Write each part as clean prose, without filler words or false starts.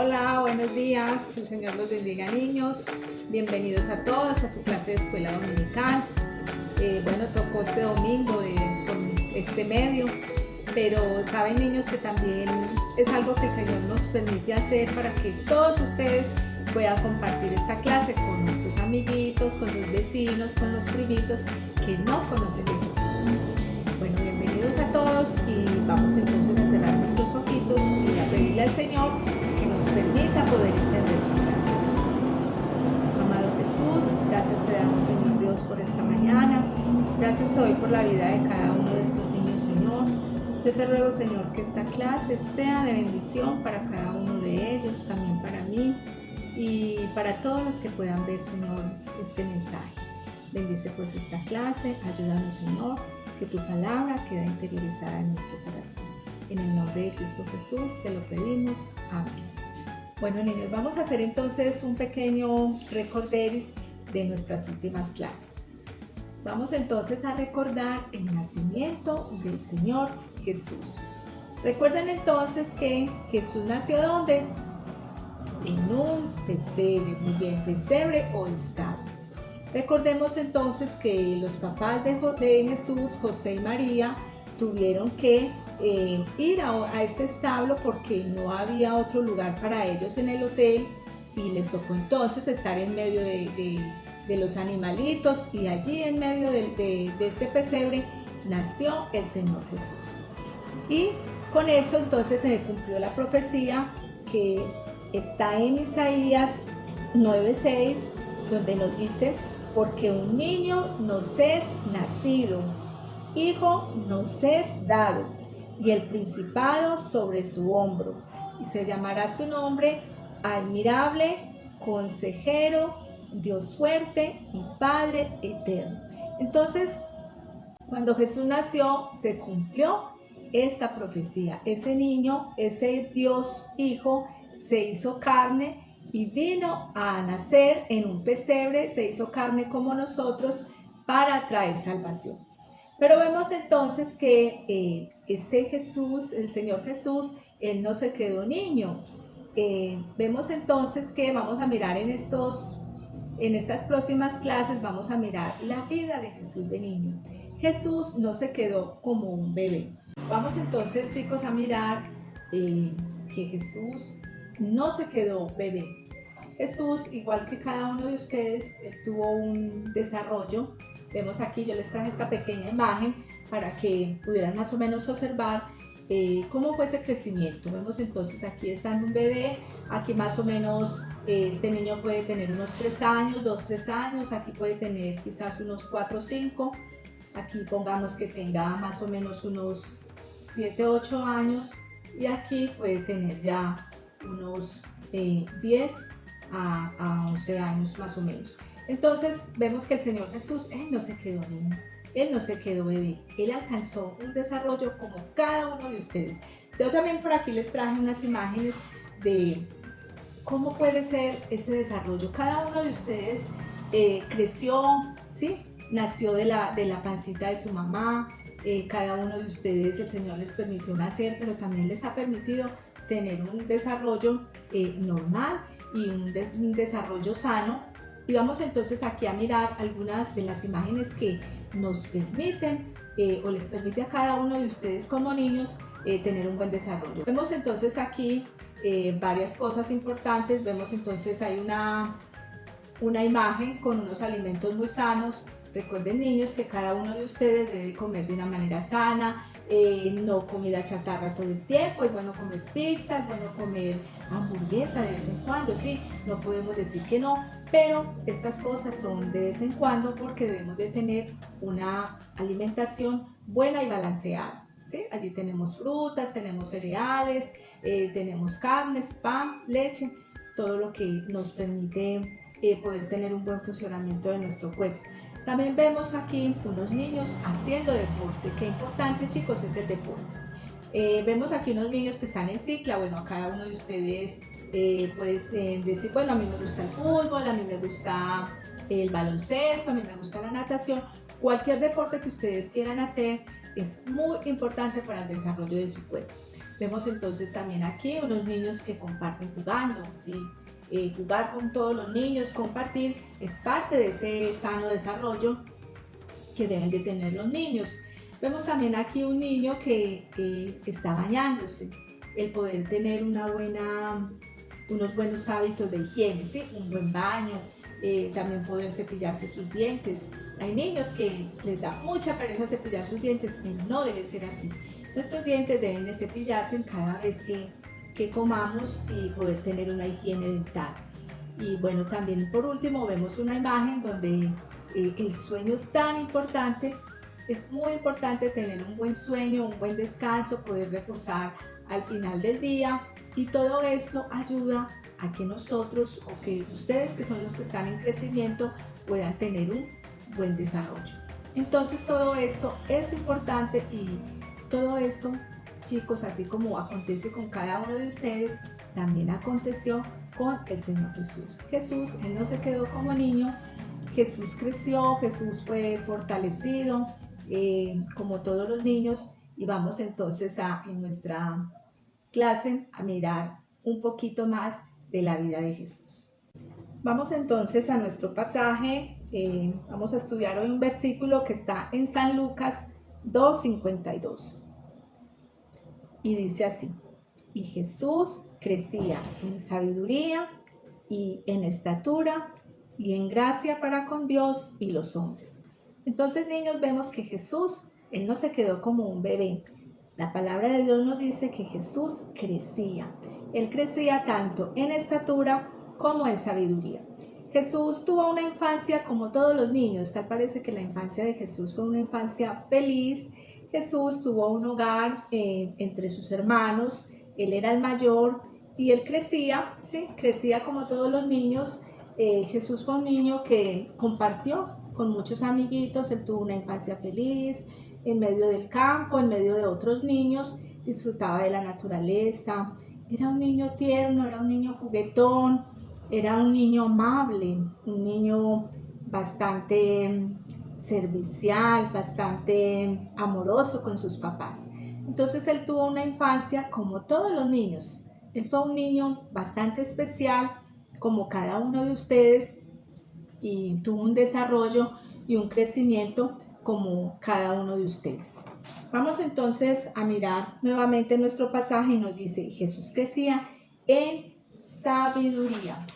Hola, buenos días. El Señor los bendiga, niños. Bienvenidos a todos a su clase de escuela dominical. Bueno, tocó este domingo con este medio, pero saben, niños, que también es algo que el Señor nos permite hacer para que todos ustedes puedan compartir esta clase con sus amiguitos, con sus vecinos, con los primitos que no conocen de Jesús. Bueno, bienvenidos a todos y vamos entonces a cerrar nuestros ojitos y a pedirle al Señor que nos permita poder entender su gracia. Amado Jesús, gracias te damos, Señor Dios, por esta mañana. Gracias te doy por la vida de cada uno de estos niños, Señor. Yo te ruego, Señor, que esta clase sea de bendición para cada uno de ellos, también para mí y para todos los que puedan ver, Señor, este mensaje. Bendice pues esta clase, ayúdanos, Señor, que tu palabra quede interiorizada en nuestro corazón. En el nombre de Cristo Jesús te lo pedimos. Amén. Bueno, niños, vamos a hacer entonces un pequeño recorderis de nuestras últimas clases. Vamos entonces a recordar el nacimiento del Señor Jesús. Recuerden entonces que Jesús nació ¿dónde? En un pesebre, muy bien, pesebre o establo. Recordemos entonces que los papás de Jesús, José y María, tuvieron que ir a este establo porque no había otro lugar para ellos en el hotel y les tocó entonces estar en medio de los animalitos, y allí en medio de este pesebre nació el Señor Jesús. Y con esto entonces se cumplió la profecía que está en Isaías 9:6, donde nos dice: porque un niño nos es nacido, hijo nos es dado, y el principado sobre su hombro, y se llamará su nombre Admirable, Consejero, Dios fuerte y Padre eterno. Entonces, cuando Jesús nació, se cumplió esta profecía. Ese niño, ese Dios Hijo, se hizo carne y vino a nacer en un pesebre, se hizo carne como nosotros para traer salvación. Pero vemos entonces que este Jesús, el Señor Jesús, Él no se quedó niño. Vemos entonces que vamos a mirar en estas próximas clases, vamos a mirar la vida de Jesús de niño. Jesús no se quedó como un bebé. Vamos entonces, chicos, a mirar que Jesús no se quedó bebé. Jesús, igual que cada uno de ustedes, tuvo un desarrollo. Vemos aquí, yo les traje esta pequeña imagen para que pudieran más o menos observar cómo fue ese crecimiento. Vemos entonces aquí está un bebé, aquí más o menos este niño puede tener unos 3 años, 2, 3 años, aquí puede tener quizás unos 4 o 5, aquí pongamos que tenga más o menos unos 7, 8 años, y aquí puede tener ya unos 10 a 11 años más o menos. Entonces vemos que el Señor Jesús, Él no se quedó niño, Él no se quedó bebé, Él alcanzó un desarrollo como cada uno de ustedes. Yo también por aquí les traje unas imágenes de cómo puede ser ese desarrollo. Cada uno de ustedes creció, ¿sí? Nació de la pancita de su mamá. Cada uno de ustedes el Señor les permitió nacer, pero también les ha permitido tener un desarrollo normal y un desarrollo sano. Y vamos entonces aquí a mirar algunas de las imágenes que nos permiten o les permite a cada uno de ustedes como niños tener un buen desarrollo. Vemos entonces aquí varias cosas importantes. Vemos entonces hay una imagen con unos alimentos muy sanos. Recuerden, niños, que cada uno de ustedes debe comer de una manera sana, no comida chatarra todo el tiempo. Es bueno comer pizza, es bueno comer hamburguesa de vez en cuando, sí, no podemos decir que no, pero estas cosas son de vez en cuando porque debemos de tener una alimentación buena y balanceada, ¿sí? Allí tenemos frutas, tenemos cereales, tenemos carnes, pan, leche, todo lo que nos permite poder tener un buen funcionamiento de nuestro cuerpo. También vemos aquí unos niños haciendo deporte. Qué importante, chicos, es el deporte. Vemos aquí unos niños que están en cicla. Bueno, a cada uno de ustedes puede decir, bueno, a mí me gusta el fútbol, a mí me gusta el baloncesto, a mí me gusta la natación. Cualquier deporte que ustedes quieran hacer es muy importante para el desarrollo de su cuerpo. Vemos entonces también aquí unos niños que comparten jugando, ¿sí? Jugar con todos los niños, compartir, es parte de ese sano desarrollo que deben de tener los niños. Vemos también aquí un niño que está bañándose, el poder tener unos buenos hábitos de higiene, ¿sí? Un buen baño, también poder cepillarse sus dientes. Hay niños que les da mucha pereza cepillar sus dientes, y no debe ser así. Nuestros dientes deben de cepillarse cada vez que comamos y poder tener una higiene dental. Y bueno, también por último vemos una imagen donde el sueño es tan importante. Es muy importante tener un buen sueño, un buen descanso, poder reposar al final del día, y todo esto ayuda a que nosotros o que ustedes, que son los que están en crecimiento, puedan tener un buen desarrollo. Entonces todo esto es importante, y todo esto, chicos, así como acontece con cada uno de ustedes, también aconteció con el Señor Jesús. Jesús, Él no se quedó como niño, Jesús creció, Jesús fue fortalecido, como todos los niños. Y vamos entonces en nuestra clase a mirar un poquito más de la vida de Jesús. Vamos entonces a nuestro pasaje. Vamos a estudiar hoy un versículo que está en San Lucas 2:52, y dice así: y Jesús crecía en sabiduría y en estatura y en gracia para con Dios y los hombres. Entonces, niños, vemos que Jesús, Él no se quedó como un bebé. La palabra de Dios nos dice que Jesús crecía. Él crecía tanto en estatura como en sabiduría. Jesús tuvo una infancia como todos los niños. Tal parece que la infancia de Jesús fue una infancia feliz. Jesús tuvo un hogar entre sus hermanos. Él era el mayor y él crecía, ¿sí? Crecía como todos los niños. Jesús fue un niño que compartió con muchos amiguitos. Él tuvo una infancia feliz en medio del campo, en medio de otros niños. Disfrutaba de la naturaleza. Era un niño tierno, era un niño juguetón, era un niño amable, un niño bastante servicial, bastante amoroso con sus papás. Entonces él tuvo una infancia como todos los niños. Él fue un niño bastante especial, como cada uno de ustedes, y tuvo un desarrollo y un crecimiento como cada uno de ustedes. Vamos entonces a mirar nuevamente nuestro pasaje, y nos dice: Jesús crecía en sabiduría.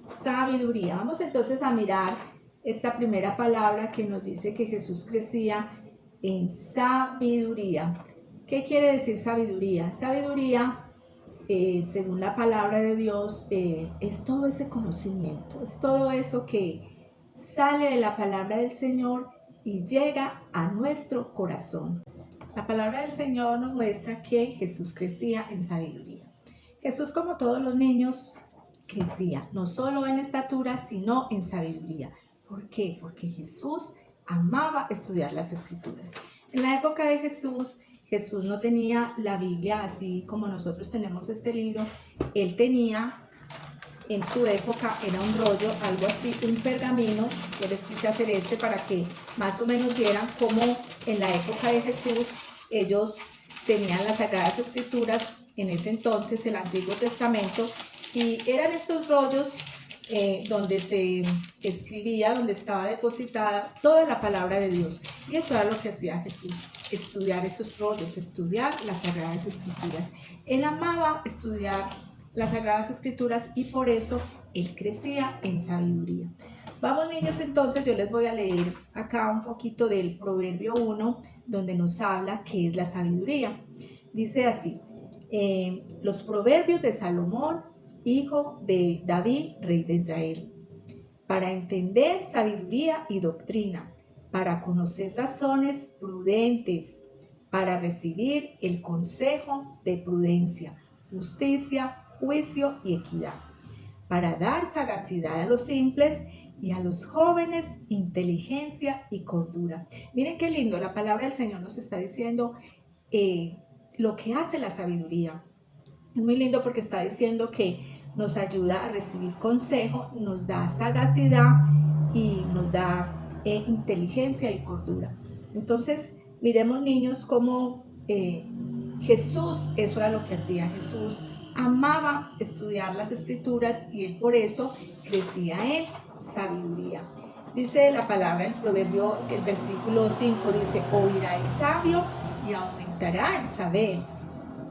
Sabiduría. Vamos entonces a mirar esta primera palabra que nos dice que Jesús crecía en sabiduría. ¿Qué quiere decir sabiduría? Sabiduría, según la palabra de Dios, es todo ese conocimiento, es todo eso que sale de la palabra del Señor y llega a nuestro corazón. La palabra del Señor nos muestra que Jesús crecía en sabiduría. Jesús, como todos los niños, crecía no solo en estatura, sino en sabiduría. ¿Por qué? Porque Jesús amaba estudiar las Escrituras. En la época de Jesús, Jesús no tenía la Biblia así como nosotros tenemos este libro. Él tenía, en su época, era un rollo, algo así, un pergamino. Yo les quise hacer para que más o menos vieran cómo en la época de Jesús ellos tenían las Sagradas Escrituras, en ese entonces el Antiguo Testamento, y eran estos rollos donde se escribía, donde estaba depositada toda la palabra de Dios. Y eso era lo que hacía Jesús: estudiar estos rollos, estudiar las Sagradas Escrituras. Él amaba estudiar las Sagradas Escrituras y por eso él crecía en sabiduría. Vamos, niños, entonces yo les voy a leer acá un poquito del Proverbio 1, donde nos habla qué es la sabiduría. Dice así: los proverbios de Salomón, hijo de David, rey de Israel, para entender sabiduría y doctrina, para conocer razones prudentes, para recibir el consejo de prudencia, justicia, juicio y equidad, para dar sagacidad a los simples y a los jóvenes inteligencia y cordura. Miren qué lindo, la palabra del Señor nos está diciendo lo que hace la sabiduría. Es muy lindo porque está diciendo que nos ayuda a recibir consejo, nos da sagacidad y nos da inteligencia y cordura. Entonces, miremos, niños, cómo Jesús, eso era lo que hacía Jesús. Amaba estudiar las escrituras y él por eso crecía en sabiduría. Dice la palabra en Proverbio, el versículo 5 dice, oirá el sabio y aumentará el saber,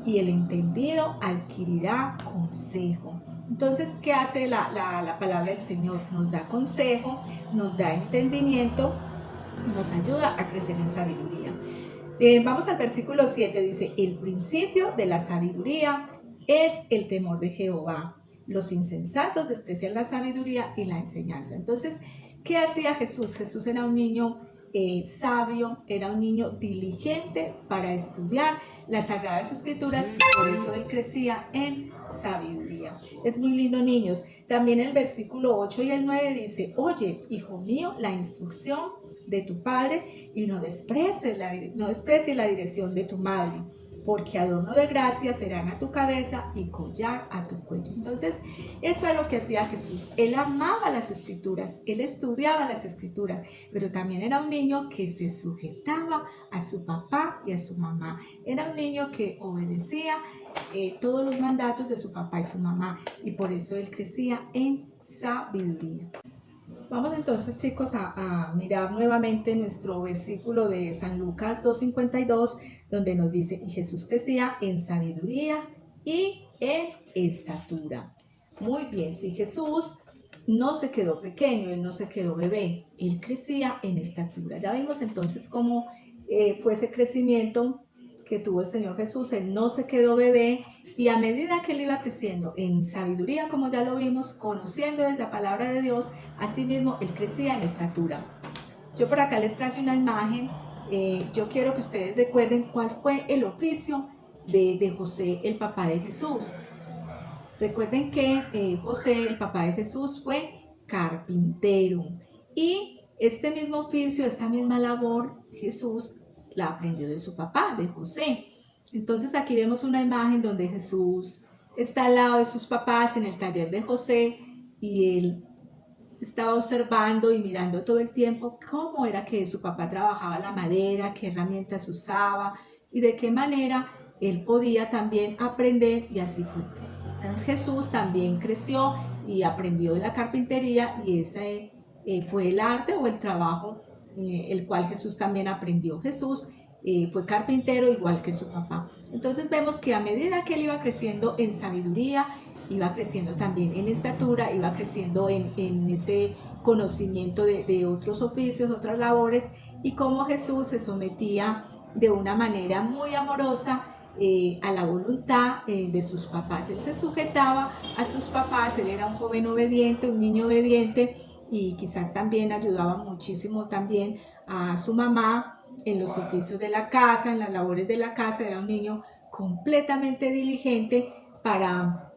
y el entendido adquirirá consejo. Entonces, ¿qué hace la palabra del Señor? Nos da consejo, nos da entendimiento, nos ayuda a crecer en sabiduría. Vamos al versículo 7, dice, el principio de la sabiduría es el temor de Jehová. Los insensatos desprecian la sabiduría y la enseñanza. Entonces, ¿qué hacía Jesús? Jesús era un niño sabio, era un niño diligente para estudiar las Sagradas Escrituras y por eso él crecía en sabiduría. Es muy lindo, niños. También el versículo 8 y el 9 dice, oye, hijo mío, la instrucción de tu padre y no desprecies la dirección de tu madre, porque adorno de gracia serán a tu cabeza y collar a tu cuello. Entonces, eso es lo que hacía Jesús. Él amaba las escrituras, él estudiaba las escrituras, pero también era un niño que se sujetaba a su papá y a su mamá. Era un niño que obedecía todos los mandatos de su papá y su mamá, y por eso él crecía en sabiduría. Vamos entonces, chicos, a mirar nuevamente nuestro versículo de San Lucas 2:52, donde nos dice, y Jesús crecía en sabiduría y en estatura. Muy bien, si Jesús no se quedó pequeño, él no se quedó bebé, él crecía en estatura. Ya vimos entonces cómo fue ese crecimiento que tuvo el Señor Jesús. Él no se quedó bebé, y a medida que él iba creciendo en sabiduría, como ya lo vimos, conociendo la palabra de Dios, asimismo él crecía en estatura. Yo por acá les traje una imagen. Yo quiero que ustedes recuerden cuál fue el oficio de José, el papá de Jesús. Recuerden que José, el papá de Jesús, fue carpintero, y este mismo oficio, esta misma labor, Jesús la aprendió de su papá, de José. Entonces aquí vemos una imagen donde Jesús está al lado de sus papás en el taller de José, y él estaba observando y mirando todo el tiempo cómo era que su papá trabajaba la madera, qué herramientas usaba y de qué manera él podía también aprender, y así fue. Entonces Jesús también creció y aprendió de la carpintería, y ese fue el arte o el trabajo el cual Jesús también aprendió. Jesús fue carpintero igual que su papá. Entonces vemos que a medida que él iba creciendo en sabiduría, iba creciendo también en estatura, iba creciendo en ese conocimiento de otros oficios, otras labores, y cómo Jesús se sometía de una manera muy amorosa a la voluntad de sus papás. Él se sujetaba a sus papás, él era un joven obediente, un niño obediente, y quizás también ayudaba muchísimo también a su mamá en los oficios de la casa, en las labores de la casa. Era un niño completamente diligente para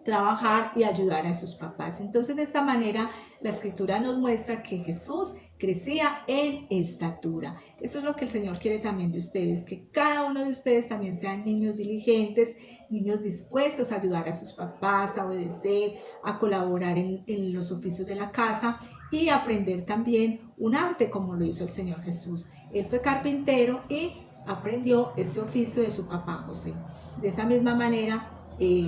trabajar y ayudar a sus papás. Entonces, de esta manera, la Escritura nos muestra que Jesús crecía en estatura. Eso es lo que el Señor quiere también de ustedes, que cada uno de ustedes también sean niños diligentes, niños dispuestos a ayudar a sus papás, a obedecer, a colaborar en los oficios de la casa, y aprender también un arte como lo hizo el Señor Jesús. Él fue carpintero y aprendió ese oficio de su papá José. De esa misma manera,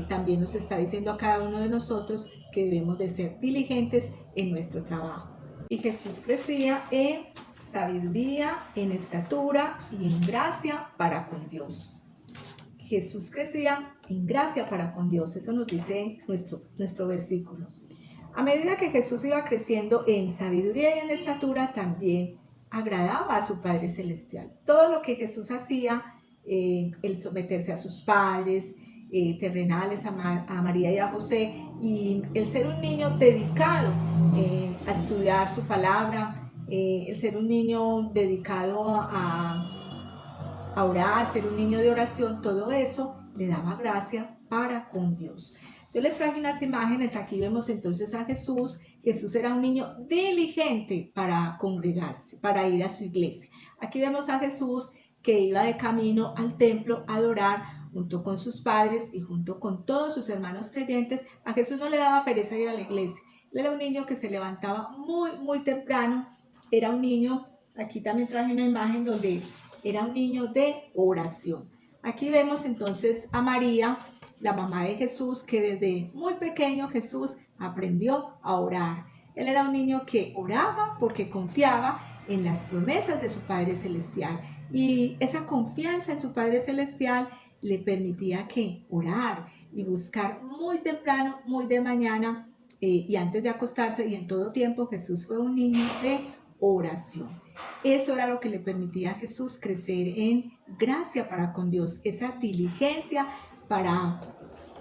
también nos está diciendo a cada uno de nosotros que debemos de ser diligentes en nuestro trabajo. Y Jesús crecía en sabiduría, en estatura y en gracia para con Dios. Jesús crecía en gracia para con Dios. Eso nos dice nuestro versículo. A medida que Jesús iba creciendo en sabiduría y en estatura, también agradaba a su Padre Celestial. Todo lo que Jesús hacía, el someterse a sus padres terrenales, a María y a José, y el ser un niño dedicado a estudiar su palabra, el ser un niño dedicado a orar, ser un niño de oración, todo eso le daba gracia para con Dios. Yo les traje unas imágenes. Aquí vemos entonces a Jesús. Jesús era un niño diligente para congregarse, para ir a su iglesia. Aquí vemos a Jesús que iba de camino al templo a adorar junto con sus padres y junto con todos sus hermanos creyentes. A Jesús no le daba pereza ir a la iglesia. Él era un niño que se levantaba muy temprano. Era un niño, aquí también traje una imagen donde era un niño de oración. Aquí vemos entonces a María, la mamá de Jesús, que desde muy pequeño Jesús aprendió a orar. Él era un niño que oraba porque confiaba en las promesas de su Padre Celestial. Y esa confianza en su Padre Celestial le permitía que orar y buscar muy temprano, muy de mañana y antes de acostarse y en todo tiempo. Jesús fue un niño de oración. Eso era lo que le permitía a Jesús crecer en gracia para con Dios, esa diligencia para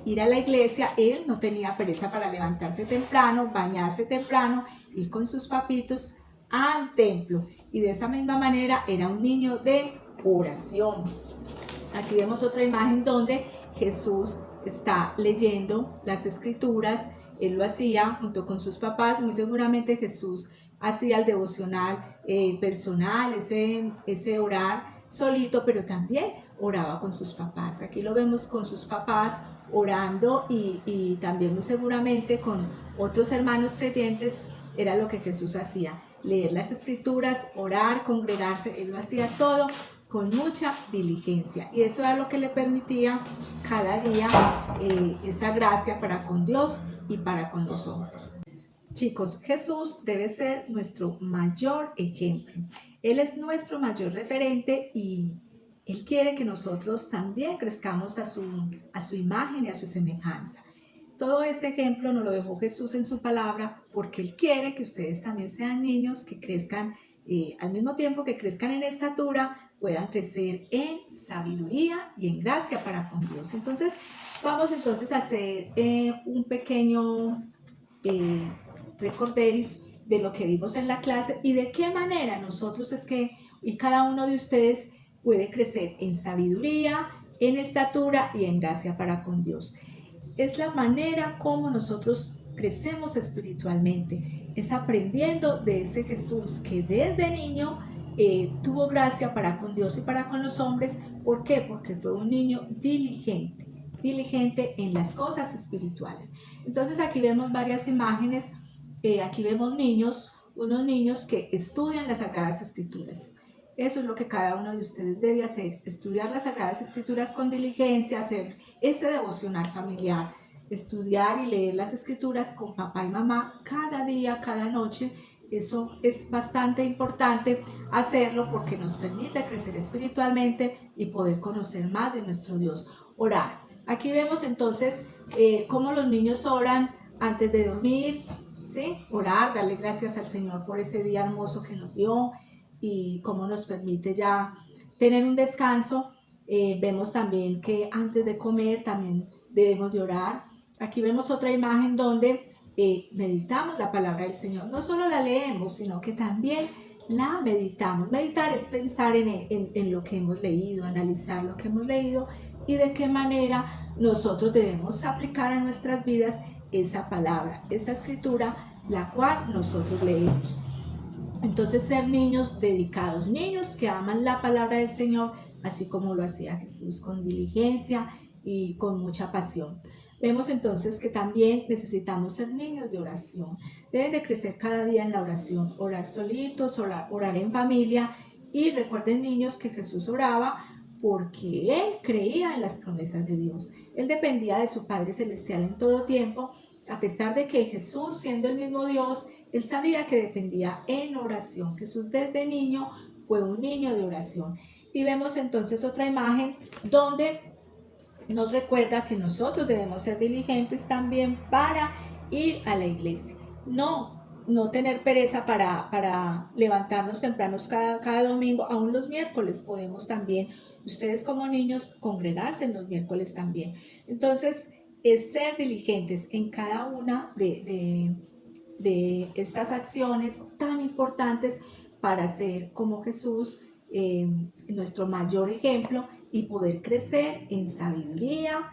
ir a la iglesia. Él no tenía pereza para levantarse temprano, bañarse temprano, ir con sus papitos al templo, y de esa misma manera era un niño de oración. Aquí vemos otra imagen donde Jesús está leyendo las escrituras. Él lo hacía junto con sus papás. Muy seguramente Jesús hacía el devocional personal, ese orar solito, pero también oraba con sus papás. Aquí lo vemos con sus papás orando y también muy seguramente con otros hermanos creyentes. Era lo que Jesús hacía: leer las escrituras, orar, congregarse. Él lo hacía todo con mucha diligencia, y eso era lo que le permitía cada día esa gracia para con Dios y para con los hombres. Chicos, Jesús debe ser nuestro mayor ejemplo. Él es nuestro mayor referente y Él quiere que nosotros también crezcamos a su imagen y a su semejanza. Todo este ejemplo nos lo dejó Jesús en su palabra, porque Él quiere que ustedes también sean niños que crezcan, al mismo tiempo que crezcan en estatura, puedan crecer en sabiduría y en gracia para con Dios. Entonces, vamos entonces a hacer un pequeño recorderis de lo que vimos en la clase y de qué manera nosotros y cada uno de ustedes puede crecer en sabiduría, en estatura y en gracia para con Dios. Es la manera como nosotros crecemos espiritualmente, es aprendiendo de ese Jesús que desde niño tuvo gracia para con Dios y para con los hombres. ¿Por qué? Porque fue un niño diligente en las cosas espirituales. Entonces aquí vemos varias imágenes. Aquí vemos unos niños que estudian las Sagradas Escrituras. Eso es lo que cada uno de ustedes debe hacer: estudiar las Sagradas Escrituras con diligencia, hacer ese devocional familiar, estudiar y leer las Escrituras con papá y mamá cada día, cada noche. Eso es bastante importante hacerlo porque nos permite crecer espiritualmente y poder conocer más de nuestro Dios. Orar. Aquí vemos entonces cómo los niños oran antes de dormir, ¿sí? Orar, darle gracias al Señor por ese día hermoso que nos dio y cómo nos permite ya tener un descanso. Vemos también que antes de comer también debemos de orar. Aquí vemos otra imagen donde meditamos la palabra del Señor. No solo la leemos, sino que también la meditamos. Meditar es pensar en lo que hemos leído, analizar lo que hemos leído y de qué manera nosotros debemos aplicar a nuestras vidas esa palabra, esa escritura, la cual nosotros leemos. Entonces, ser niños dedicados, niños que aman la palabra del Señor, así como lo hacía Jesús, con diligencia y con mucha pasión. Vemos entonces que también necesitamos ser niños de oración. Deben de crecer cada día en la oración, orar solitos, orar en familia. Y recuerden, niños, que Jesús oraba porque Él creía en las promesas de Dios. Él dependía de su Padre Celestial en todo tiempo, a pesar de que Jesús, siendo el mismo Dios, Él sabía que dependía en oración. Jesús desde niño fue un niño de oración. Y vemos entonces otra imagen donde nos recuerda que nosotros debemos ser diligentes también para ir a la iglesia. No tener pereza para levantarnos tempranos cada domingo. Aún los miércoles podemos también, ustedes como niños, congregarse en los miércoles también. Entonces, es ser diligentes en cada una de estas acciones tan importantes para ser como Jesús, nuestro mayor ejemplo, y poder crecer en sabiduría,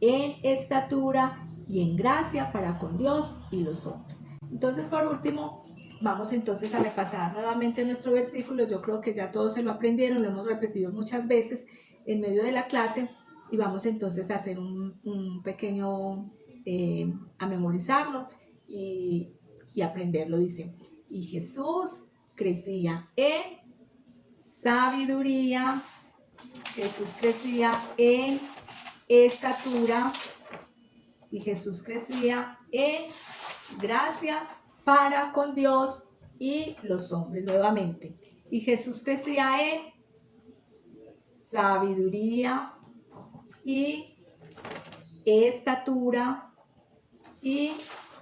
en estatura y en gracia para con Dios y los hombres. Entonces, por último, vamos entonces a repasar nuevamente nuestro versículo. Yo creo que ya todos se lo aprendieron, lo hemos repetido muchas veces en medio de la clase, y vamos entonces a hacer un pequeño, a memorizarlo y aprenderlo. Dice: y Jesús crecía en sabiduría, Jesús crecía en estatura y Jesús crecía en gracia para con Dios y los hombres. Nuevamente. Y Jesús crecía en sabiduría y estatura y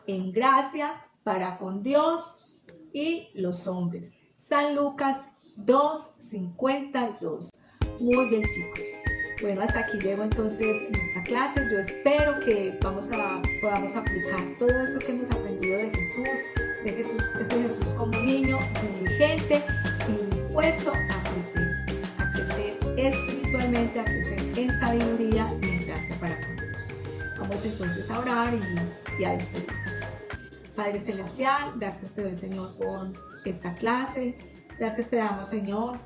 en gracia para con Dios y los hombres. San Lucas 2:52. Muy bien, chicos. Bueno, hasta aquí llego entonces nuestra clase. Yo espero que podamos aplicar todo eso que hemos aprendido de Jesús, ese Jesús como niño, diligente y dispuesto a crecer espiritualmente, a crecer en sabiduría y en gracia para con Dios. Vamos entonces a orar y a despedirnos. Padre Celestial, gracias te doy, Señor, por esta clase. Gracias te damos, Señor,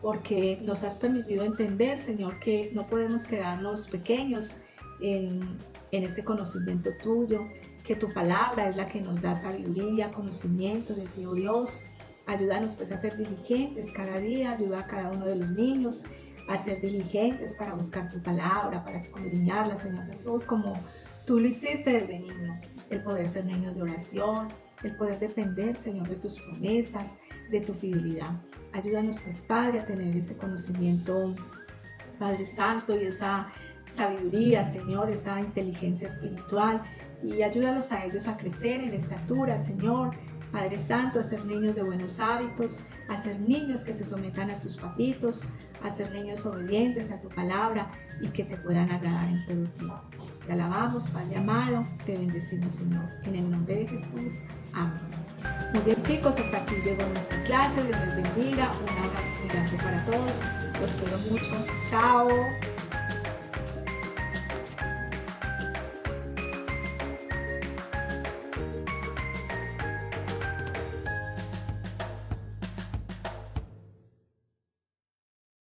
porque nos has permitido entender, Señor, que no podemos quedarnos pequeños en este conocimiento tuyo, que tu palabra es la que nos da sabiduría, conocimiento de ti, oh Dios. Ayúdanos pues a ser diligentes cada día, ayuda a cada uno de los niños a ser diligentes para buscar tu palabra, para escudriñarla, Señor Jesús, como tú lo hiciste desde niño. El poder ser niños de oración, el poder depender, Señor, de tus promesas, de tu fidelidad. Ayúdanos pues, Padre, a tener ese conocimiento, Padre Santo, y esa sabiduría, Señor, esa inteligencia espiritual, y ayúdalos a ellos a crecer en estatura, Señor, Padre Santo, a ser niños de buenos hábitos, a ser niños que se sometan a sus papitos, a ser niños obedientes a tu palabra y que te puedan agradar en todo tiempo. Te alabamos, Padre amado, te bendecimos, Señor, en el nombre de Jesús. Amén. Muy bien, chicos, hasta aquí llegó nuestra clase. Dios les bendiga. Un abrazo gigante para todos. Los quiero mucho. Chao.